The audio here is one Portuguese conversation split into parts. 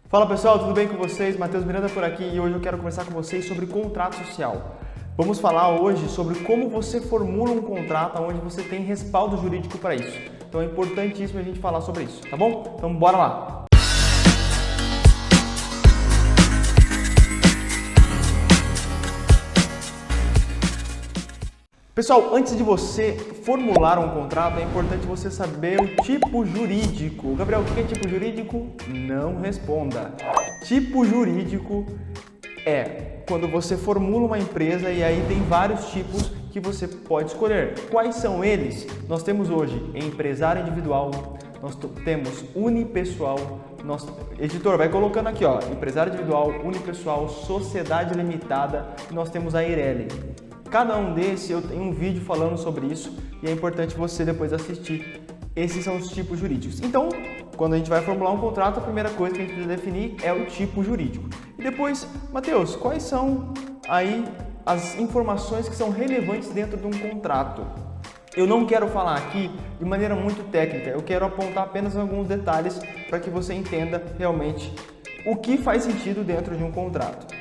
Fala pessoal, tudo bem com vocês? Matheus Miranda por aqui e hoje eu quero conversar com vocês sobre contrato social. Vamos falar hoje sobre como você formula um contrato onde você tem respaldo jurídico para isso. Então é importantíssimo a gente falar sobre isso, tá bom? Então bora lá! Pessoal, antes de você formular um contrato, é importante você saber o tipo jurídico. Gabriel, o que é tipo jurídico? Não responda. Tipo jurídico é quando você formula uma empresa e aí tem vários tipos que você pode escolher. Quais são eles? Nós temos hoje empresário individual, nós temos unipessoal, editor, vai colocando aqui, ó, empresário individual, unipessoal, sociedade limitada e nós temos a Eireli. Cada um desses eu tenho um vídeo falando sobre isso e é importante você depois assistir. Esses são os tipos jurídicos. Então, quando a gente vai formular um contrato, a primeira coisa que a gente precisa definir é o tipo jurídico. E depois, Matheus, quais são aí as informações que são relevantes dentro de um contrato? Eu não quero falar aqui de maneira muito técnica, eu quero apontar apenas alguns detalhes para que você entenda realmente o que faz sentido dentro de um contrato.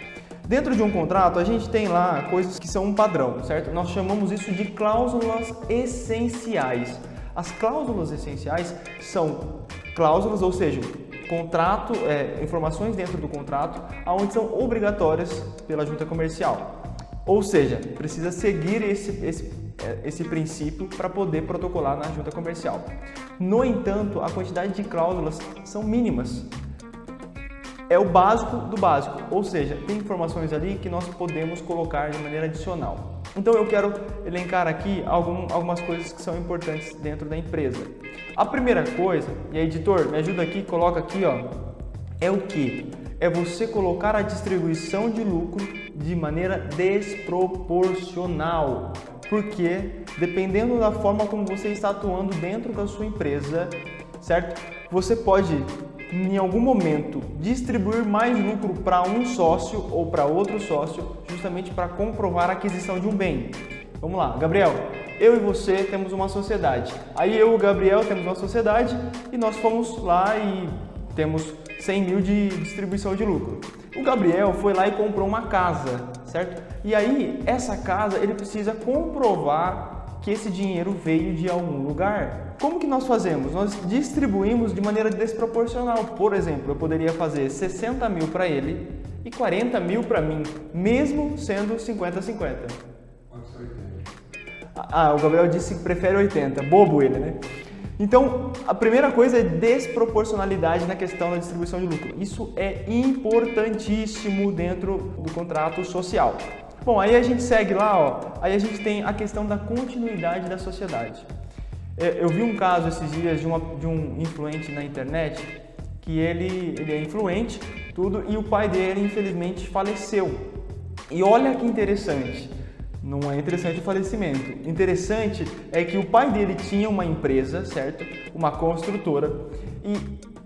Dentro de um contrato, a gente tem lá coisas que são um padrão, certo? Nós chamamos isso de cláusulas essenciais. As cláusulas essenciais são cláusulas, ou seja, contrato, informações dentro do contrato, onde são obrigatórias pela junta comercial. Ou seja, precisa seguir esse princípio para poder protocolar na junta comercial. No entanto, a quantidade de cláusulas são mínimas. É o básico do básico, ou seja, tem informações ali que nós podemos colocar de maneira adicional. Então eu quero elencar aqui algumas coisas que são importantes dentro da empresa. A primeira coisa, e aí, editor, me ajuda aqui, coloca aqui, ó, é o que? É você colocar a distribuição de lucro de maneira desproporcional. Porque dependendo da forma como você está atuando dentro da sua empresa, certo? Você pode em algum momento distribuir mais lucro para um sócio ou para outro sócio, justamente para comprovar a aquisição de um bem. Vamos lá, Gabriel, eu e você temos uma sociedade. Aí eu e o Gabriel temos uma sociedade e nós fomos lá e temos 100 mil de distribuição de lucro. O Gabriel foi lá e comprou uma casa, certo? E aí, essa casa, ele precisa comprovar que esse dinheiro veio de algum lugar. Como que nós fazemos? Nós distribuímos de maneira desproporcional. Por exemplo, eu poderia fazer 60 mil para ele e 40 mil para mim, mesmo sendo 50-50. O Gabriel disse que prefere 80. Bobo ele, né? Então, a primeira coisa é desproporcionalidade na questão da distribuição de lucro. Isso é importantíssimo dentro do contrato social. Bom, aí a gente segue lá, ó, aí a gente tem a questão da continuidade da sociedade. Eu vi um caso esses dias de um influente na internet, que ele é influente, tudo, e o pai dele infelizmente faleceu. E olha que interessante, não é interessante o falecimento, interessante é que o pai dele tinha uma empresa, certo? Uma construtora, e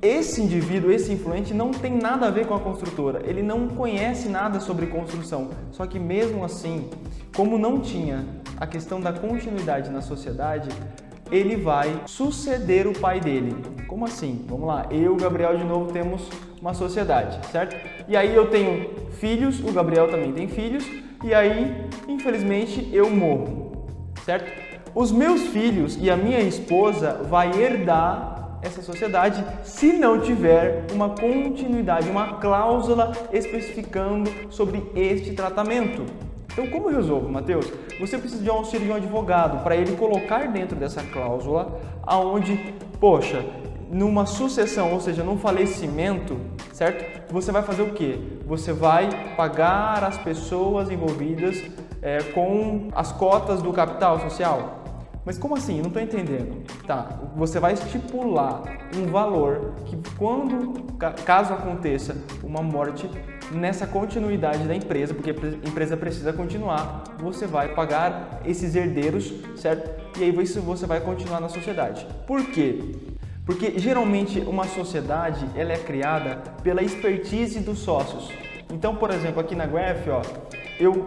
esse indivíduo, esse influente, não tem nada a ver com a construtora, ele não conhece nada sobre construção, só que mesmo assim, como não tinha a questão da continuidade na sociedade, ele vai suceder o pai dele. Como assim? Vamos lá, eu e o Gabriel de novo temos uma sociedade, certo? E aí eu tenho filhos, o Gabriel também tem filhos, e aí, infelizmente, eu morro, certo? Os meus filhos e a minha esposa vai herdar essa sociedade se não tiver uma continuidade, uma cláusula especificando sobre este tratamento. Então, como eu resolvo, Matheus? Você precisa de um auxílio de um advogado para ele colocar dentro dessa cláusula aonde, poxa, numa sucessão, ou seja, num falecimento, certo? Você vai fazer o quê? Você vai pagar as pessoas envolvidas com as cotas do capital social. Mas como assim? Não estou entendendo. Tá, você vai estipular um valor que caso aconteça uma morte nessa continuidade da empresa, porque a empresa precisa continuar, você vai pagar esses herdeiros, certo? E aí você vai continuar na sociedade. Por quê? Porque geralmente uma sociedade ela é criada pela expertise dos sócios. Então, por exemplo, aqui na Graph, ó, eu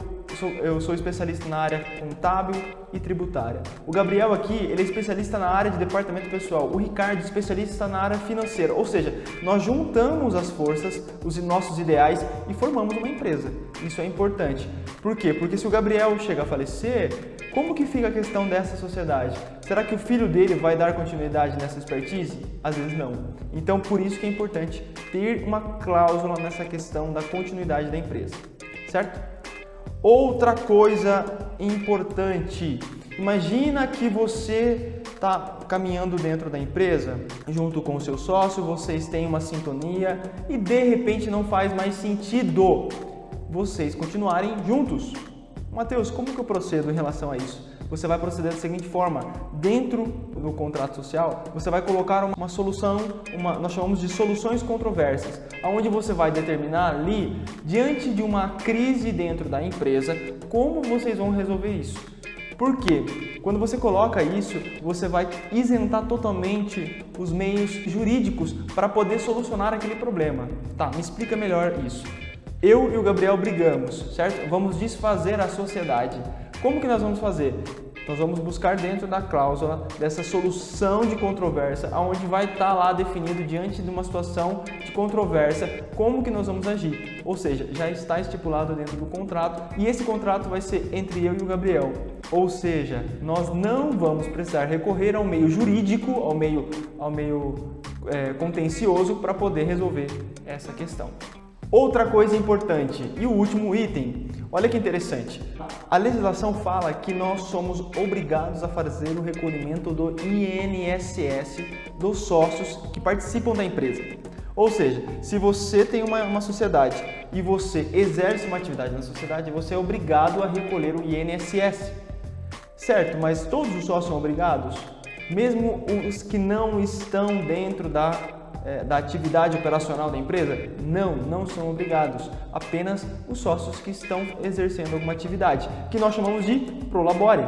sou especialista na área contábil e tributária. O Gabriel aqui, ele é especialista na área de departamento pessoal. O Ricardo, especialista na área financeira. Ou seja, nós juntamos as forças, os nossos ideais e formamos uma empresa. Isso é importante. Por quê? Porque se o Gabriel chega a falecer, como que fica a questão dessa sociedade? Será que o filho dele vai dar continuidade nessa expertise? Às vezes não. Então, por isso que é importante ter uma cláusula nessa questão da continuidade da empresa, certo? Outra coisa importante, imagina que você está caminhando dentro da empresa, junto com o seu sócio, vocês têm uma sintonia e de repente não faz mais sentido vocês continuarem juntos. Matheus, como que eu procedo em relação a isso? Você vai proceder da seguinte forma: dentro do contrato social, você vai colocar uma solução, nós chamamos de soluções controversas, onde você vai determinar ali, diante de uma crise dentro da empresa, como vocês vão resolver isso. Por quê? Quando você coloca isso, você vai isentar totalmente os meios jurídicos para poder solucionar aquele problema. Tá, me explica melhor isso. Eu e o Gabriel brigamos, certo? Vamos desfazer a sociedade. Como que nós vamos fazer? Nós vamos buscar dentro da cláusula dessa solução de controvérsia, onde vai estar lá definido diante de uma situação de controvérsia como que nós vamos agir. Ou seja, já está estipulado dentro do contrato e esse contrato vai ser entre eu e o Gabriel. Ou seja, nós não vamos precisar recorrer ao meio jurídico, ao meio contencioso para poder resolver essa questão. Outra coisa importante e o último item, olha que interessante, a legislação fala que nós somos obrigados a fazer o recolhimento do INSS dos sócios que participam da empresa. Ou seja, se você tem uma sociedade e você exerce uma atividade na sociedade, você é obrigado a recolher o INSS, certo? Mas todos os sócios são obrigados? Mesmo os que não estão dentro da atividade operacional da empresa? Não são obrigados. Apenas os sócios que estão exercendo alguma atividade, que nós chamamos de prolabore.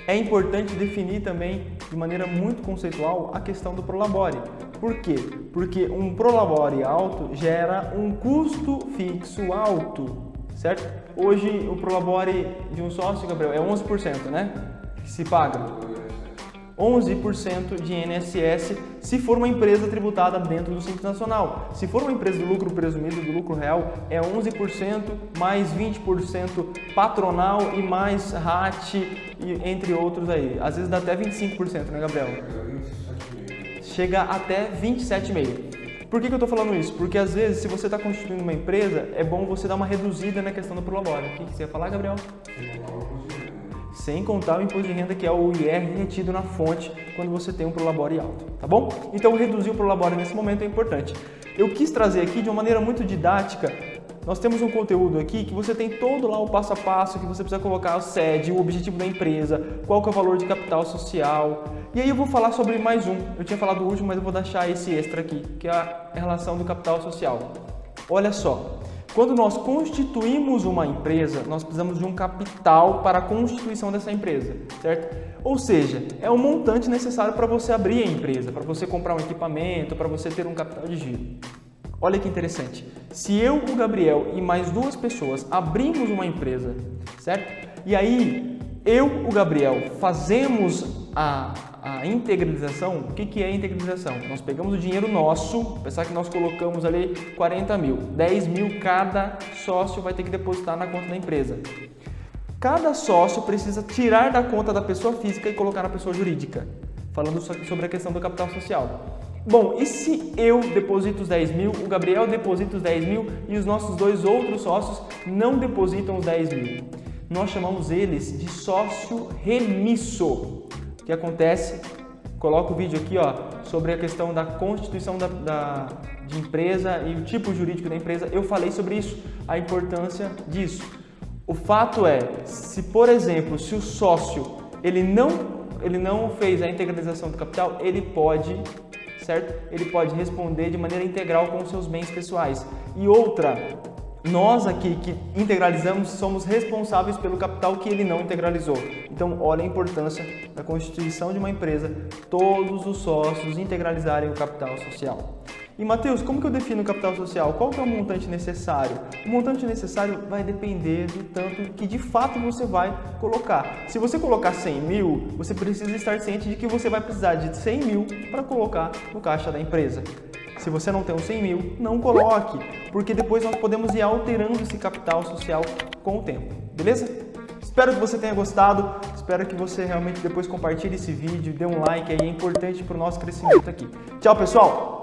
É importante definir também, de maneira muito conceitual, a questão do prolabore. Por quê? Porque um prolabore alto gera um custo fixo alto, certo? Hoje o prolabore de um sócio, Gabriel, é 11%, né? Que se paga. 11% de INSS se for uma empresa tributada dentro do Simples Nacional. Se for uma empresa do lucro presumido, do lucro real, é 11% mais 20% patronal e mais RAT, e entre outros aí. Às vezes dá até 25%, né, Gabriel? Chega até 27,5%. Por que eu estou falando isso? Porque às vezes, se você está constituindo uma empresa, é bom você dar uma reduzida na questão do prolabore. O que você ia falar, Gabriel? Sem contar o imposto de renda, que é o IR retido na fonte quando você tem um prolabore alto, tá bom? Então reduzir o prolabore nesse momento é importante. Eu quis trazer aqui de uma maneira muito didática. Nós temos um conteúdo aqui que você tem todo lá o passo a passo, que você precisa colocar a sede, o objetivo da empresa, qual que é o valor de capital social. E aí eu vou falar sobre mais um. Eu tinha falado o último, mas eu vou deixar esse extra aqui, que é a relação do capital social. Olha só. Quando nós constituímos uma empresa, nós precisamos de um capital para a constituição dessa empresa, certo? Ou seja, é um montante necessário para você abrir a empresa, para você comprar um equipamento, para você ter um capital de giro. Olha que interessante. Se eu, o Gabriel e mais 2 pessoas abrimos uma empresa, certo? E aí, eu, o Gabriel, fazemos a integralização. O que é a integralização? Nós pegamos o dinheiro nosso, pensar que nós colocamos ali 40 mil, 10 mil cada sócio vai ter que depositar na conta da empresa. Cada sócio precisa tirar da conta da pessoa física e colocar na pessoa jurídica, falando sobre a questão do capital social. Bom, e se eu deposito os 10 mil, o Gabriel deposita os 10 mil e os nossos 2 outros sócios não depositam os 10 mil? Nós chamamos eles de sócio remisso. O que acontece? Coloco o vídeo aqui, sobre a questão da constituição de empresa e o tipo jurídico da empresa. Eu falei sobre isso, a importância disso. O fato é, se por exemplo, se o sócio ele não fez a integralização do capital, ele pode, certo? Ele pode responder de maneira integral com os seus bens pessoais. E outra, nós aqui que integralizamos somos responsáveis pelo capital que ele não integralizou. Então, olha a importância da constituição de uma empresa, todos os sócios integralizarem o capital social. E Matheus, como que eu defino o capital social? Qual que é o montante necessário? O montante necessário vai depender do tanto que de fato você vai colocar. Se você colocar 100 mil, você precisa estar ciente de que você vai precisar de 100 mil para colocar no caixa da empresa. Se você não tem os 100 mil, não coloque, porque depois nós podemos ir alterando esse capital social com o tempo, beleza? Espero que você tenha gostado, espero que você realmente depois compartilhe esse vídeo, dê um like aí, é importante para o nosso crescimento aqui. Tchau, pessoal!